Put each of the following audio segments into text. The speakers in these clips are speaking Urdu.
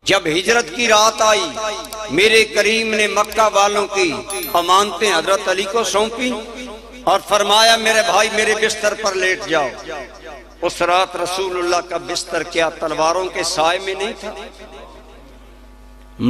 جب ہجرت کی رات آئی میرے کریم نے مکہ والوں کی امانتیں حضرت علی کو سونپی اور فرمایا میرے بھائی میرے بستر پر لیٹ جاؤ۔ اس رات رسول اللہ کا بستر کیا تلواروں کے سائے میں نہیں تھا؟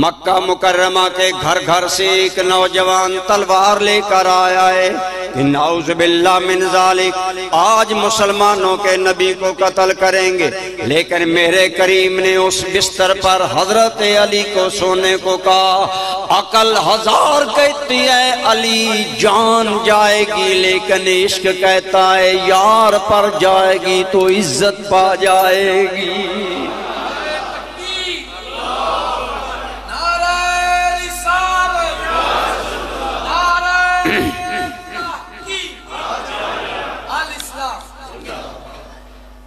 مکہ مکرمہ کے گھر گھر سے ایک نوجوان تلوار لے کر آیا ہے کہ نعوذ باللہ من ذالک، آج مسلمانوں کے نبی کو قتل کریں گے، لیکن میرے کریم نے اس بستر پر حضرت علی کو سونے کو کہا۔ عقل ہزار کہتی ہے علی جان جائے گی، لیکن عشق کہتا ہے یار پر جائے گی تو عزت پا جائے گی۔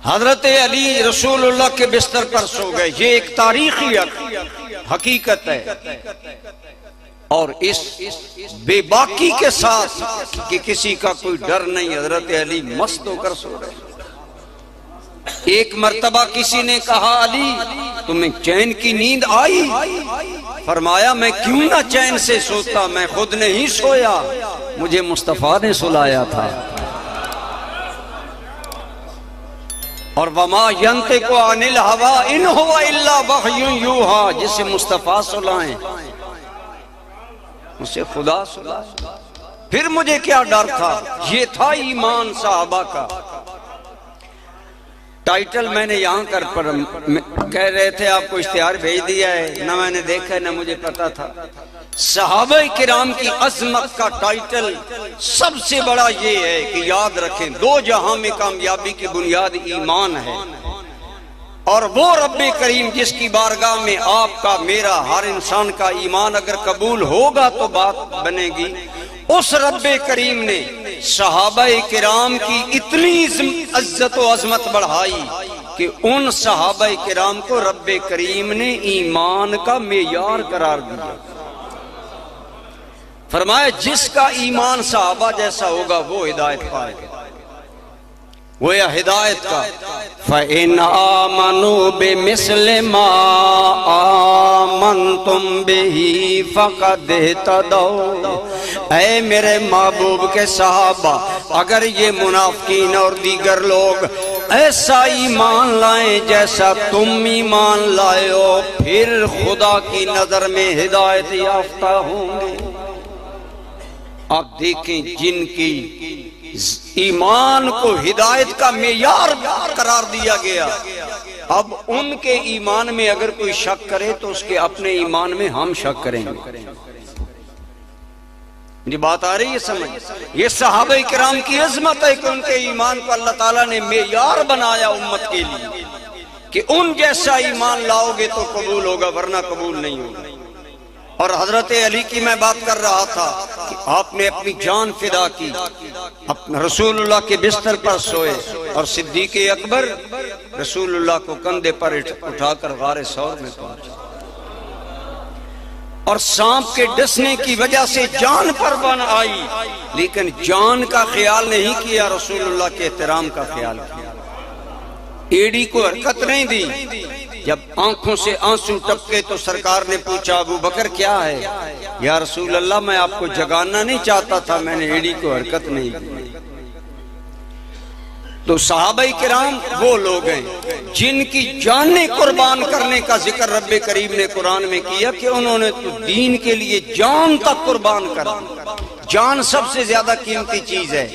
حضرت علی رسول اللہ کے بستر پر سو گئے، یہ ایک تاریخی حقیقت ہے، اور اس بے باکی کے ساتھ کہ کسی کا کوئی ڈر نہیں، حضرت علی مست ہو کر سو رہے۔ ایک مرتبہ کسی نے کہا علی تمہیں چین کی نیند آئی؟ فرمایا میں کیوں نہ چین سے سوتا، میں خود نہیں سویا، مجھے مصطفیٰ نے سلایا تھا۔ اور وما ينطق عن الهوى ان هو الا وحی یوحی، جسے مصطفیٰ سلائیں اسے خدا سلائے۔ پھر مجھے کیا ڈر تھا، یہ تھا ایمان صحابہ کا۔ ٹائٹل میں نے یہاں کر پر کہہ رہے تھے آپ کو اشتہار بھیج دیا ہے، نہ میں نے دیکھا نہ مجھے پتا تھا۔ صحابہ کرام کی عظمت کا ٹائٹل سب سے بڑا یہ ہے کہ یاد رکھیں دو جہاں میں کامیابی کی بنیاد ایمان ہے، اور وہ رب کریم جس کی بارگاہ میں آپ کا میرا ہر انسان کا ایمان اگر قبول ہوگا تو بات بنے گی۔ اس رب کریم نے صحابہ کرام کی اتنی عزت و عظمت بڑھائی کہ ان صحابہ کرام کو رب کریم نے ایمان کا معیار قرار دیا۔ فرمایا جس کا ایمان صحابہ جیسا ہوگا وہ ہدایت پائے گا، وہ یا ہدایت کا۔ فَإِنْ آمَنُوا بِمِثْلِ مَا آمَنْتُمْ بِهِ فَقَدْ اهْتَدَوْا۔ اے میرے محبوب کے صحابہ، اگر یہ منافقین اور دیگر لوگ ایسا ایمان لائیں جیسا تم ایمان لائے ہو، پھر خدا کی نظر میں ہدایت یافتہ ہوں گے۔ آپ دیکھیں جن کی ایمان کو ہدایت کا معیار قرار دیا گیا، اب ان کے ایمان میں اگر کوئی شک کرے تو اس کے اپنے ایمان میں ہم شک کریں گے۔ یہ بات آ رہی ہے سمجھ؟ یہ صحابہ کرام کی عظمت ہے کہ ان کے ایمان کو اللہ تعالیٰ نے معیار بنایا امت کے لیے کہ ان جیسا ایمان لاؤ گے تو قبول ہوگا ورنہ قبول نہیں ہوگا۔ اور حضرت علی کی میں بات کر رہا تھا کہ آپ نے اپنی جان فدا کی، رسول اللہ کے بستر پر سوئے، اور صدیق اکبر رسول اللہ کو کندھے پر اٹھا کر غار ثور میں پہنچا، اور سانپ کے ڈسنے کی وجہ سے جان پر بن آئی، لیکن جان کا خیال نہیں کیا، رسول اللہ کے احترام کا خیال کیا، ایڑی کو حرکت نہیں دی۔ جب آنکھوں سے آنسو ٹپکے تو سرکار نے پوچھا ابو بکر کیا ہے؟ یا رسول اللہ میں آپ کو جگانا نہیں چاہتا تھا، میں نے ایڑی کو حرکت نہیں دی۔ تو صحابہ کرام وہ لوگ ہیں جن کی جانیں قربان کرنے کا ذکر رب کریم نے قرآن میں کیا کہ انہوں نے تو دین کے لیے جان تک قربان کر دی۔ جان سب سے زیادہ قیمتی چیز ہے۔